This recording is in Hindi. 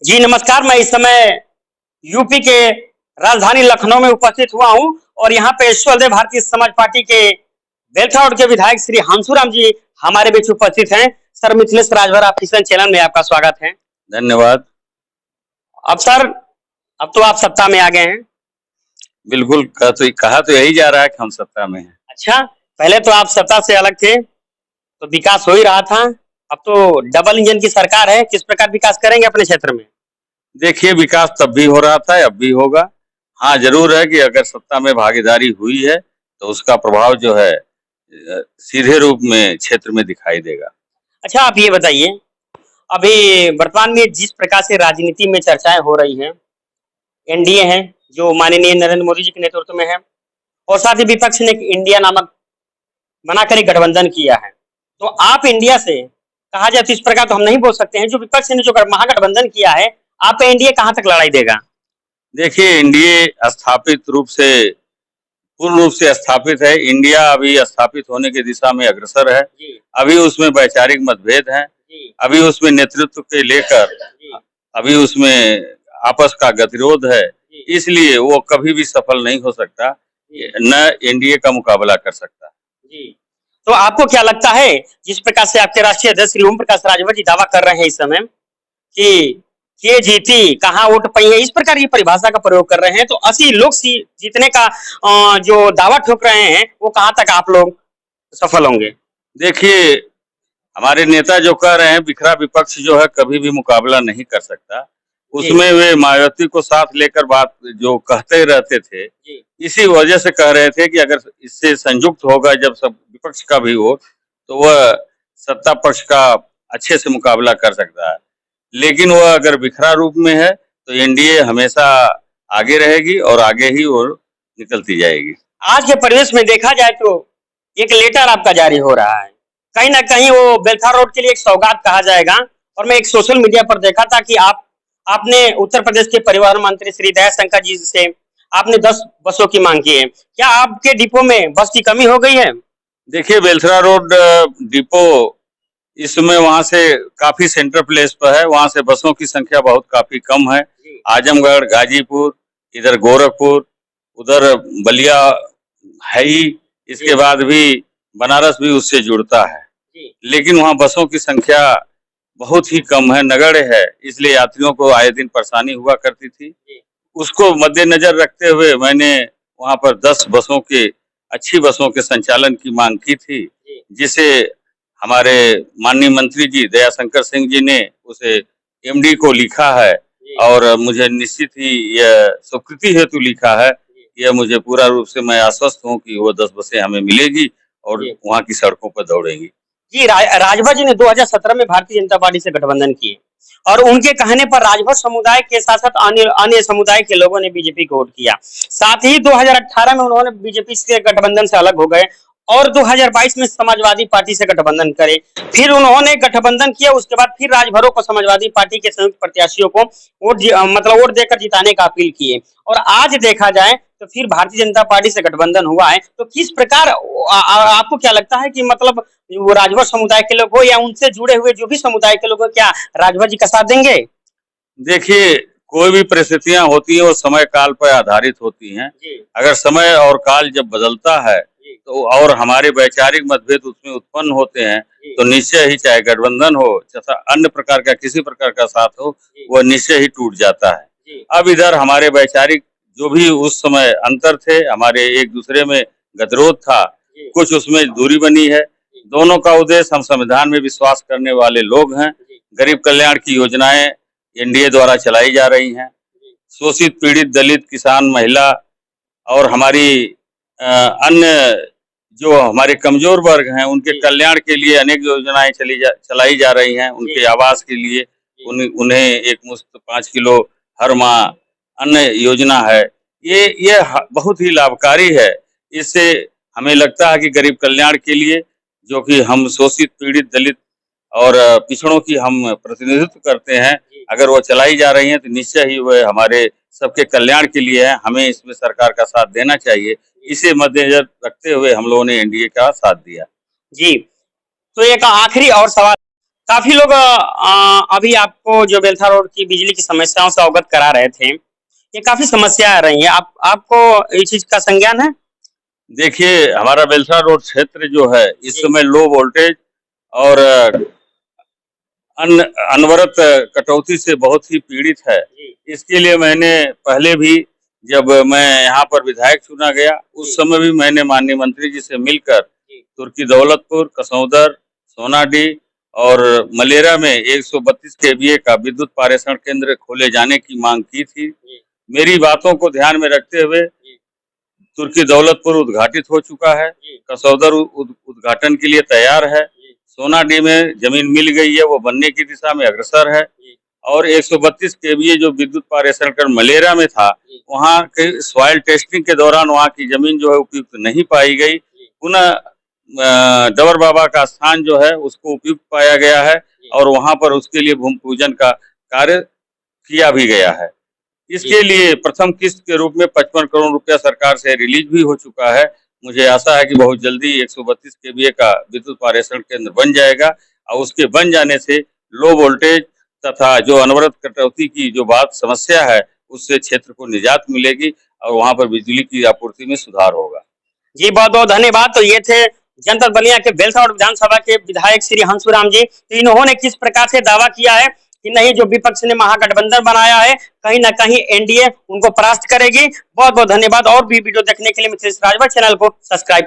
जी नमस्कार। मैं इस समय यूपी के राजधानी लखनऊ में उपस्थित हुआ हूं और यहाँ पे स्वदेव भारतीय समाज पार्टी के बेलछा रोड के विधायक श्री हंसुराम जी हमारे बीच उपस्थित हैं। सर, मिथिलेश राजभर आप किसान चैनल में आपका स्वागत है। धन्यवाद। अब सर, अब तो आप सत्ता में आ गए हैं। बिल्कुल, कहा तो यही जा रहा है कि हम सत्ता में हैं। अच्छा, पहले तो आप सत्ता से अलग थे तो विकास हो ही रहा था। अब तो डबल इंजन की सरकार है, किस प्रकार विकास करेंगे अपने क्षेत्र में? देखिए, विकास तब भी हो रहा था, अब भी होगा। हाँ, जरूर है कि अगर सत्ता में भागीदारी हुई है तो उसका प्रभाव जो है सीधे रूप में क्षेत्र में दिखाई देगा। अच्छा, आप ये बताइए, अभी वर्तमान में जिस प्रकार से राजनीति में चर्चाएं हो रही हैं, एनडीए है जो माननीय नरेंद्र मोदी जी के नेतृत्व में है और साथ ही विपक्ष ने इंडिया नामक बनाकर एक गठबंधन किया है। तो आप इंडिया से कहा जाए तो इस प्रकार तो हम नहीं बोल सकते हैं, जो विपक्ष ने जो महागठबंधन किया है, आप एनडीए कहां तक लड़ाई देगा? देखिए, एनडीए स्थापित रूप से पूर्ण रूप से स्थापित है। इंडिया अभी स्थापित होने की दिशा में अग्रसर है। अभी उसमें वैचारिक मतभेद हैं। अभी उसमें नेतृत्व के लेकर अभी उसमें आपस का गतिरोध है। इसलिए वो कभी भी सफल नहीं हो सकता, न एनडीए का मुकाबला कर सकता। जी, तो आपको क्या लगता है, जिस प्रकार से आपके राष्ट्रीय अध्यक्ष श्री ओम प्रकाश राजभर जी दावा कर रहे हैं इस समय कि ये जीती कहाँ वोट पाई है, इस प्रकार की परिभाषा का प्रयोग कर रहे हैं, तो 80 लोग जीतने का जो दावा ठोक रहे हैं, वो कहाँ तक आप लोग सफल होंगे? देखिए, हमारे नेता जो कह रहे हैं बिखरा विपक्ष जो है कभी भी मुकाबला नहीं कर सकता। उसमें वे मायावती को साथ लेकर बात जो कहते रहते थे, इसी वजह से कह रहे थे कि अगर इससे संयुक्त होगा जब सब विपक्ष का भी हो तो वह सत्ता पक्ष का अच्छे से मुकाबला कर सकता है। लेकिन वह अगर बिखरा रूप में है तो एनडीए हमेशा आगे रहेगी और आगे ही वो निकलती जाएगी। आज के परिवेश में देखा जाए तो एक लेटर आपका जारी हो रहा है, कहीं ना कहीं वो बेलखा रोड के लिए एक सौगात कहा जाएगा। और मैं एक सोशल मीडिया पर देखा था कि आपने उत्तर प्रदेश के परिवहन मंत्री श्री दयाशंकर जी से आपने 10 बसों की मांग की है। क्या आपके डिपो में बस की कमी हो गई है? देखिए, बेलथरा रोड डिपो इस समय वहाँ से काफी सेंटर प्लेस पर है। वहाँ से बसों की संख्या बहुत काफी कम है। आजमगढ़, गाजीपुर, इधर गोरखपुर, उधर बलिया है ही, इसके बाद भी बनारस भी उससे जुड़ता है। लेकिन वहाँ बसों की संख्या बहुत ही कम है, नगण्य है, इसलिए यात्रियों को आए दिन परेशानी हुआ करती थी। उसको मद्देनजर रखते हुए मैंने वहाँ पर 10 बसों के अच्छी बसों के संचालन की मांग की थी, जिसे हमारे माननीय मंत्री जी दयाशंकर सिंह जी ने उसे एमडी को लिखा है और मुझे निश्चित ही यह स्वीकृति हेतु लिखा है। यह मुझे पूरा रूप से मैं आश्वस्त हूँ कि वो 10 बसें हमें मिलेगी और वहाँ की सड़कों पर दौड़ेंगी। जी, राजभर जी ने 2017 में भारतीय जनता पार्टी से गठबंधन किए और उनके कहने पर राजभर समुदाय के साथ साथ अन्य समुदाय के लोगों ने बीजेपी को वोट किया। साथ ही 2018 में उन्होंने बीजेपी से गठबंधन से अलग हो गए और 2022 में समाजवादी पार्टी से गठबंधन करे। फिर उन्होंने गठबंधन किया, उसके बाद फिर राजभरों को समाजवादी पार्टी के संयुक्त प्रत्याशियों को वोट देकर जिताने का अपील किए। और आज देखा जाए तो फिर भारतीय जनता पार्टी से गठबंधन हुआ है। तो किस प्रकार आपको क्या लगता है कि मतलब वो राजभर समुदाय के लोग हो या उनसे जुड़े हुए जो भी समुदाय के लोग हो, क्या राजभर जी का साथ देंगे? देखिए, कोई भी परिस्थितियां होती है वो समय काल पर आधारित होती हैं। अगर समय और काल जब बदलता है तो और हमारे वैचारिक मतभेद उसमें उत्पन्न होते हैं तो निश्चय ही, चाहे गठबंधन हो तथा अन्य प्रकार का किसी प्रकार का साथ हो, वह निश्चय ही टूट जाता है। अब इधर हमारे वैचारिक जो भी उस समय अंतर थे, हमारे एक दूसरे में गतिरोध था, कुछ उसमें दूरी बनी है। दोनों का उद्देश्य, हम संविधान में विश्वास करने वाले लोग हैं। गरीब कल्याण की योजनाएं एनडीए द्वारा चलाई जा रही हैं। शोषित, पीड़ित, दलित, किसान, महिला और हमारी अन्य जो हमारे कमजोर वर्ग हैं उनके कल्याण के लिए अनेक योजनाएं चलाई जा रही हैं। उनके आवास के लिए उन्हें एक मुश्त 5 किलो हर माह अन्य योजना है। ये बहुत ही लाभकारी है। इससे हमें लगता है कि गरीब कल्याण के लिए, जो कि हम शोषित, पीड़ित, दलित और पिछड़ों की हम प्रतिनिधित्व करते हैं, अगर वो चलाई जा रही हैं तो निश्चय ही वह हमारे सबके कल्याण के लिए है। हमें इसमें सरकार का साथ देना चाहिए। इसे मद्देनजर रखते हुए हम लोगों ने एनडीए का साथ दिया। जी, तो एक आखिरी और सवाल, काफी लोग अभी आपको जो बेलथा रोड की बिजली की समस्याओं से अवगत करा रहे थे, ये काफी समस्या आ रही है, आपको इस चीज का संज्ञान है? देखिए, हमारा बेलसा रोड क्षेत्र जो है इस जी। समय लो वोल्टेज और अनवरत कटौती से बहुत ही पीड़ित है। जी। इसके लिए मैंने पहले भी, जब मैं यहाँ पर विधायक चुना गया, उस समय भी मैंने माननीय मंत्री जी से मिलकर तुर्की दौलतपुर, कसौदर, सोनाडीह और मलेरा में 132 केवीए का विद्युत पारेषण केंद्र खोले जाने की मांग की थी। मेरी बातों को ध्यान में रखते हुए तुर्की दौलतपुर उद्घाटित हो चुका है, कसौदर उद्घाटन के लिए तैयार है, सोनाडीह में जमीन मिल गई है, वो बनने की दिशा में अग्रसर है, और 132 केवीए जो विद्युत पारेषण कर मलेरा में था, वहाँ के सॉइल टेस्टिंग के दौरान वहाँ की जमीन जो है उपयुक्त नहीं पाई गई। पुनः डवर बाबा का स्थान जो है उसको उपयुक्त पाया गया है और वहाँ पर उसके लिए भूमि पूजन का कार्य किया भी गया है। इसके लिए प्रथम किस्त के रूप में 55 करोड़ रुपया सरकार से रिलीज भी हो चुका है। मुझे आशा है कि बहुत जल्दी 132 केवीए का विद्युत पारेषण केंद्र बन जाएगा और उसके बन जाने से लो वोल्टेज तथा जो अनवरत कटौती की जो बात समस्या है, उससे क्षेत्र को निजात मिलेगी और वहां पर बिजली की आपूर्ति में सुधार होगा। जी, बहुत बहुत धन्यवाद। तो ये थे जनपद बलिया के बेलसा रोड विधानसभा के विधायक श्री हंसुराम जी। तो इन्होंने किस प्रकार से दावा किया है कि नहीं, जो विपक्ष ने महागठबंधन बनाया है, कहीं ना कहीं एनडीए उनको परास्त करेगी। बहुत बहुत धन्यवाद। और भी वीडियो देखने के लिए मिथिलेश राजभर चैनल को सब्सक्राइब